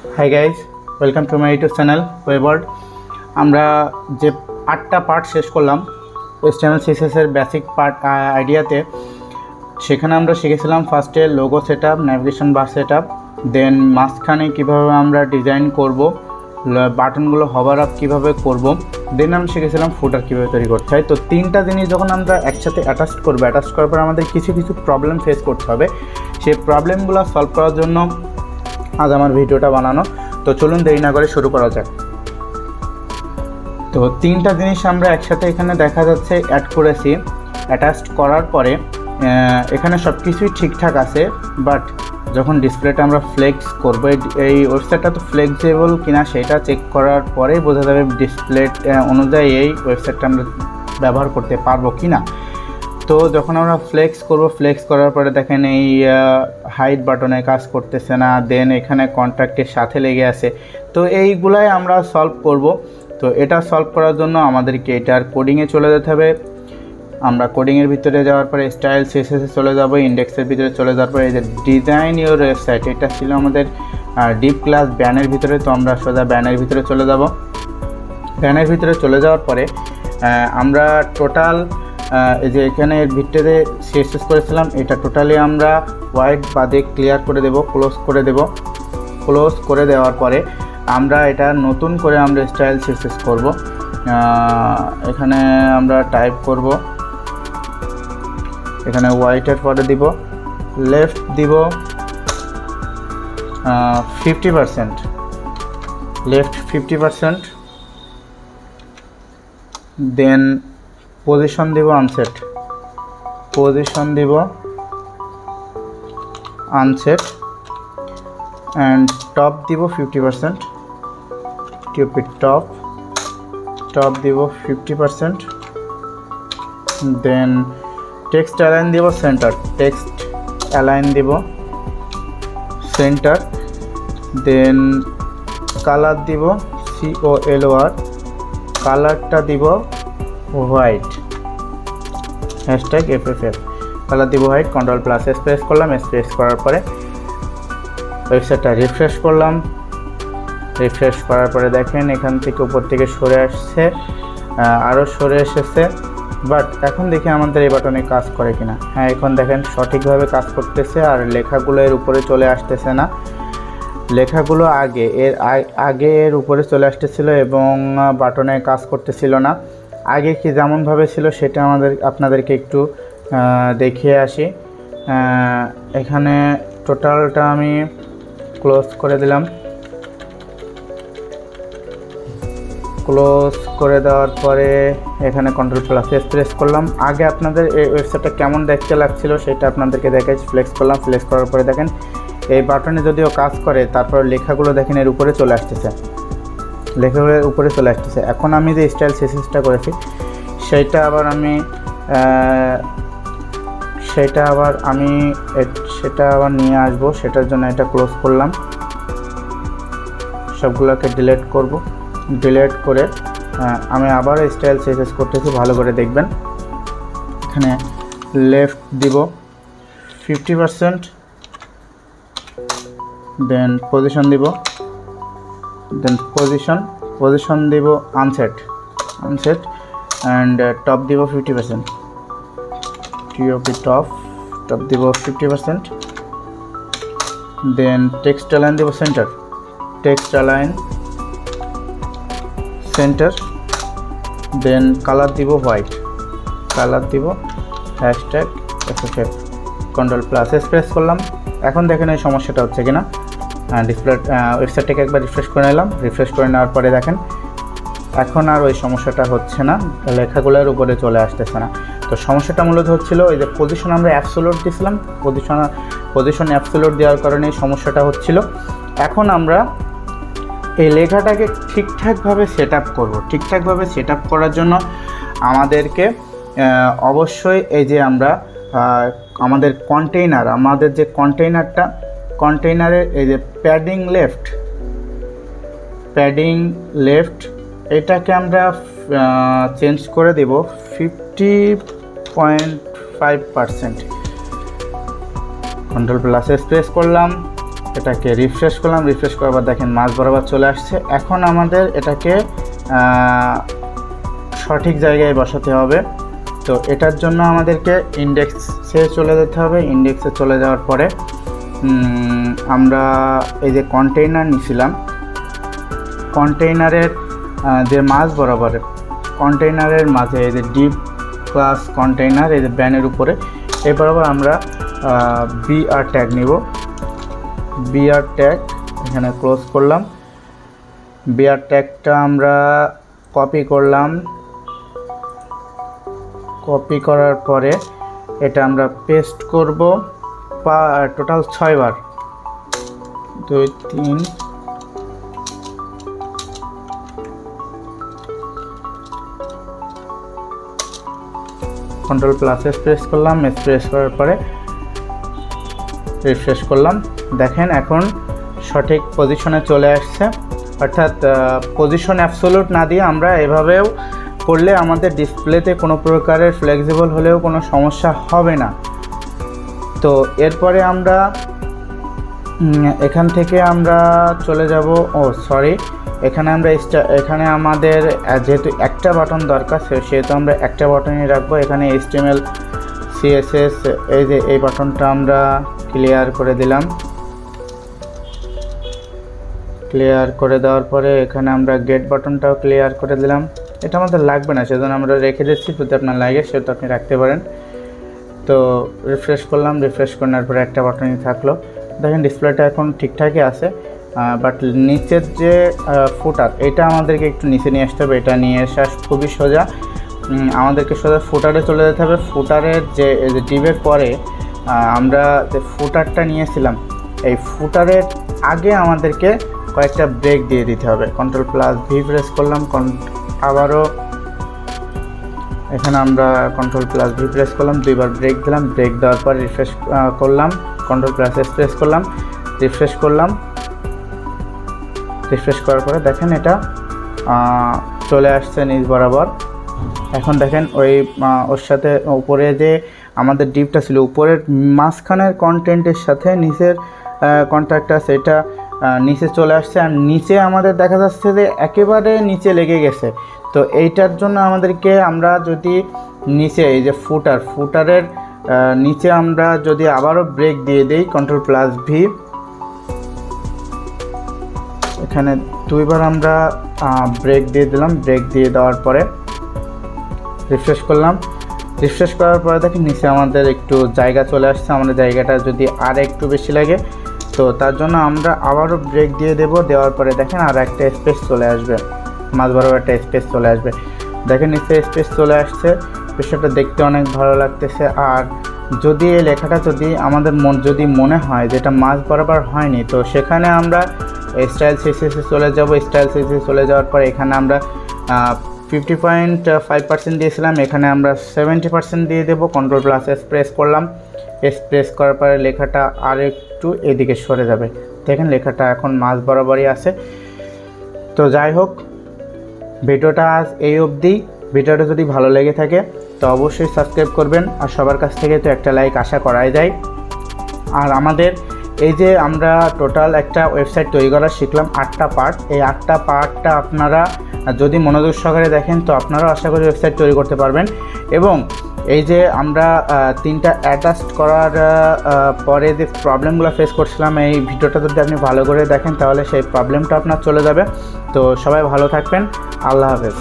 High guys, welcome to my YouTube channel Webworld. আমরা যে 8টা পার্ট শেষ করলাম HTML CSS এর বেসিক পার্ট আইডিয়াতে, সেখানে আমরা শিখেছিলাম ফার্স্টে logo set up, navigation bar set up, then মাঝখানে কীভাবে আমরা ডিজাইন করব, বাটনগুলো হভার আপ কীভাবে করব, দেন আমরা শিখেছিলাম ফুটার কীভাবে তৈরি করতে হয়। তো 3টা জিনিস যখন আমরা একসাথে অ্যাটাচ করবো, অ্যাটাচ করার পর আমাদের কিছু প্রবলেম ফেস করতে হবে। সেই প্রবলেমগুলো সলভ করার জন্য আজ আমার ভিডিওটা বানানো। তো চলুন দেরি না করে শুরু করা যাক। তো 3টা জিনিস আমরা একসাথে এখানে দেখা যাচ্ছে অ্যাড করেছি। অ্যাটাচ করার পরে এখানে সব কিছুই ঠিকঠাক আছে, বাট যখন ডিসপ্লেটা আমরা ফ্লেক্স করবো, এই ওয়েবসাইটটা তো ফ্লেক্সিবল কিনা সেটা চেক করার পরেই বোঝা যাবে ডিসপ্লে অনুযায়ী এই ওয়েবসাইটটা আমরা ব্যবহার করতে পারবো কি না। তো যখন আমরা ফ্লেক্স করব, ফ্লেক্স করার পরে দেখেন এই হাইড বাটনে কাজ করতেছে না, দেন এখানে কন্ট্রাক্টের সাথে লেগে আছে। তো এইগুলাই আমরা সলভ করব। তো এটা সলভ করার জন্য আমাদেরকে এটার কোডিংয়ে চলে যেতে হবে। আমরা কোডিংয়ের ভিতরে যাওয়ার পরে স্টাইল CSS চলে যাব, ইন্ডেক্সের ভিতরে চলে যাওয়ার পরে এই যে ডিজাইন ইউর ওয়েবসাইট, এটা ছিল আমাদের ডিপ ক্লাস ব্যানের ভিতরে। তো আমরা সোজা ব্যানের ভিতরে চলে যাব। ব্যানের ভিতরে চলে যাওয়ার পরে আমরা টোটাল এই যে এখানে এর ভিতরে CSS করেছিলাম, এটা টোটালি আমরা হোয়াইট বাদে ক্লিয়ার করে দেব, ক্লোজ করে দেব। ক্লোজ করে দেওয়ার পরে আমরা এটা নতুন করে আমরা স্টাইল CSS করব। এখানে আমরা টাইপ করব, এখানে হোয়াইটের পরে দিব, লেফট দিব 50%, লেফট 50%, দেন পজিশন দিব আনসেট, পজিশন দিব আনসেট, অ্যান্ড টপ দিব 50%, টিউপিড টপ, টপ দিব 50%, দেন টেক্সট অ্যালাইন দিব সেন্টার, টেক্সট অ্যালাইন দিব সেন্টার, দেন কালার দিব COLOR, কালারটা দিব হোয়াইট, হ্যাশট্যাগ FFF, কালার দিব হোয়াইট। Ctrl+S প্রেস করলাম, প্রেস করার পরে ওয়েবসাইটটা রিফ্রেশ করলাম। রিফ্রেশ করার পরে দেখেন এখান থেকে উপর থেকে সরে আসছে, আরও সরে এসেছে, বাট এখন দেখি আমাদের এই বাটনে কাজ করে কিনা। হ্যাঁ, এখন দেখেন সঠিকভাবে কাজ করতেছে, আর লেখাগুলো এর উপরে চলে আসতেছে না। লেখাগুলো আগে এর উপরে চলে আসতেছিল এবং বাটনে কাজ করতেছিল না। আগে কি যেমনভাবে ছিল সেটা আপনাদেরকে একটু দেখিয়ে আসি। এখানে টোটালটা আমি ক্লোজ করে দিলাম। ক্লোজ করে দেওয়ার পরে এখানে Ctrl+S প্রেস করলাম। আগে আপনাদের এই ওয়েবসাইটটা কেমন দেখতে লাগছিল সেটা আপনাদেরকে দেখাচ্ছি। ফ্লেক্স করলাম, ফ্লেক্স করার পরে দেখেন এই বাটনে যদিও কাজ করে, তারপর লেখাগুলো দেখেন এর উপরে চলে আসতেছে, লেখাগুলোর উপরে চলে আসতেছে। এখন আমি যে স্টাইল CSSটা করেছি সেটা আবার নিয়ে আসবো। সেটার জন্য এটা ক্লোজ করলাম, সবগুলোকে ডিলিট করব। ডিলিট করে আমি আবার স্টাইল CSS করতেছি, ভালো করে দেখবেন। এখানে লেফট দিব 50%, দেন পজিশন দিব, দেন পজিশন দিব আনসেট, অ্যান্ড টপ দিব 50%, টপ দিব 50%, দেন টেক্সট অ্যালাইন দিব সেন্টার, টেক্সট অ্যালাইন সেন্টার, দেন কালার দিব হোয়াইট, কালার দিব হ্যাশট্যাগ FFF। Ctrl+S প্রেস করলাম। এখন দেখেন এই সমস্যাটা হচ্ছে কিনা। ডিসপ্লে ওয়েবসাইটটাকে একবার রিফ্রেশ করে নিলাম। রিফ্রেশ করে নেওয়ার পরে দেখেন এখন আর ওই সমস্যাটা হচ্ছে না, লেখাগুলোর উপরে চলে আসতেছে না। তো সমস্যাটা মূলত হচ্ছিল ওই যে পজিশন আমরা অ্যাবসোলুট দিয়েছিলাম, পজিশন অ্যাবসোলুট দেওয়ার কারণে এই সমস্যাটা হচ্ছিল। এখন আমরা এই লেখাটাকে ঠিকঠাকভাবে সেট আপ করবো। ঠিকঠাকভাবে সেট আপ করার জন্য আমাদেরকে অবশ্যই এই যে আমরা আমাদের যে কন্টেইনারের এই যে প্যাডিং লেফট এটাকে আমরা চেঞ্জ করে দেব 50.5%। Ctrl+S প্রেস করলাম, এটাকে রিফ্রেশ করলাম, রিফ্রেশ করার পর দেখেন মাঝ বরাবর চলে আসছে। এখন আমাদের এটাকে সঠিক জায়গায় বসাতে হবে। তো এটার জন্য আমাদেরকে ইন্ডেক্সে চলে যেতে হবে। ইন্ডেক্সে চলে যাওয়ার পরে আমরা এই যে কন্টেইনার নিয়েছিলাম, কন্টেইনারের যে মাঝ বরাবর কন্টেইনারের মাঝে এই যে ডিপ ক্লাস কন্টেইনার এই যে ব্যানের উপরে এই বরাবর আমরা বিআর ট্যাগ নিব। বিআর ট্যাগ এখানে ক্লোজ করলাম। বিআর ট্যাগটা আমরা কপি করলাম। কপি করার পরে এটা আমরা পেস্ট করব টোটাল 6 বার, 2 3 কন্ট্রোল প্লাস এস প্রেস করলাম। এস প্রেস করার পরে রিফ্রেশ করলাম। দেখেন এখন সঠিক পজিশনে চলে আসছে। অর্থাৎ পজিশন অ্যাবসোলুট না দিয়ে আমরা এভাবেও করলে আমাদের ডিসপ্লেতে কোনো প্রকারের ফ্লেক্সিবল হলেও কোনো সমস্যা হবে না। তো এরপরে আমরা এখান থেকে আমরা চলে যাব, এখানে আমরা এখানে আমাদের যেহেতু একটা বাটন দরকার সেহেতু আমরা একটা বাটনই রাখবো। এখানে HTML CSS এই যে এই বাটনটা আমরা ক্লিয়ার করে দিলাম। ক্লিয়ার করে দেওয়ার পরে এখানে আমরা গেট বাটনটাও ক্লিয়ার করে দিলাম। এটা আমাদের লাগবে না, সেজন্য আমরা রেখে দিচ্ছি। যদি আপনার লাগে সেহেতু আপনি রাখতে পারেন। তো রিফ্রেশ করলাম। রিফ্রেশ করার পরে একটা বাটনই থাকলো। দেখেন ডিসপ্লেটা এখন ঠিকঠাকই আছে, বাট নিচের যে ফুটার এটা আমাদেরকে একটু নিচে নিয়ে আসতে হবে। এটা নিয়ে আসা খুবই সোজা। আমাদেরকে সোজা ফুটারে চলে যেতে হবে। ফুটারের যে ডিবের পরে আমরা যে ফুটারটা নিয়েছিলাম এই ফুটারের আগে আমাদেরকে কয়েকটা ব্রেক দিয়ে দিতে হবে। কন্ট্রোল প্লাস ভি প্রেস করলাম। আবারও এখানে আমরা কন্ট্রোল প্লাস ভি প্রেস করলাম, 2 বার ব্রেক দিলাম। ব্রেক দেওয়ার পর রিফ্রেশ করলাম। কন্ট্রোল প্লাস এস প্রেস করলাম, রিফ্রেশ করলাম। রিফ্রেশ করার পরে দেখেন এটা চলে আসছে নিচ বরাবর। এখন দেখেন ওর সাথে উপরে যে আমাদের ডিপটা ছিল উপরের মাঝখানের কন্টেন্টের সাথে নিচের কন্ট্যাক্টটা সেটা নিচে চলে আসছে। আর নিচে আমাদের দেখা যাচ্ছে যে একেবারে নিচে লেগে গেছে। তো এইটার জন্য আমাদেরকে আমরা যদি নিচে এই যে ফুটারের নিচে আমরা যদি আবারও ব্রেক দিয়ে দিই, কন্ট্রোল প্লাস ভি, এখানে 2 বার আমরা ব্রেক দিয়ে দিলাম। ব্রেক দিয়ে দেওয়ার পরে রিফ্রেশ করলাম। রিফ্রেশ করার পরে দেখেন নিচে আমাদের একটু জায়গা চলে আসছে। আমাদের জায়গাটা যদি আর একটু বেশি লাগে তো তার জন্য আমরা আবারও ব্রেক দিয়ে দেব। দেওয়ার পরে দেখেন আর একটা স্পেস চলে আসবে, মাঝ বরাবর একটা স্পেস চলে আসবে। দেখেন নিচে স্পেস চলে আসছে। বিষয়টা দেখতে অনেক ভালো লাগতেছে। আর যদি এই লেখাটা যদি আমাদের যদি মনে হয় যে এটা মাঝ বরাবর হয়নি তো সেখানে আমরা স্টাইল CSS চলে যাব। স্টাইল CSS চলে যাওয়ার পর এখানে আমরা 50.5% দিয়েছিলাম, এখানে আমরা 70% দিয়ে দেব। কন্ট্রোল প্লাস এস প্রেস করলাম। এস প্রেস করার পরে লেখাটা আর একটু এদিকে সরে যাবে। দেখেন লেখাটা এখন মাঝ বরাবরই আছে। তো যাই হোক, ভিডিওটা আজ এই অবধি। ভিডিওটা যদি ভালো লেগে থাকে তো অবশ্যই সাবস্ক্রাইব করবেন। আর সবার কাছ থেকে তো একটা লাইক আশা করাই যায়। আর আমাদের এই যে আমরা টোটাল একটা ওয়েবসাইট তৈরি করা শিখলাম 8টা পার্ট। এই 8টা পার্টটা আপনারা যদি মনোযোগ সহকারে দেখেন তো আপনারাও আশা করি ওয়েবসাইট তৈরি করতে পারবেন। এবং এই যে আমরা 3টা অ্যাটাচড করার পরে যে প্রবলেমগুলো ফেস করছিলাম এই ভিডিওটা যদি আপনি ভালো করে দেখেন তাহলে সেই প্রবলেমটা আপনার চলে যাবে। তো সবাই ভালো থাকবেন। আল্লাহ হাফেজ।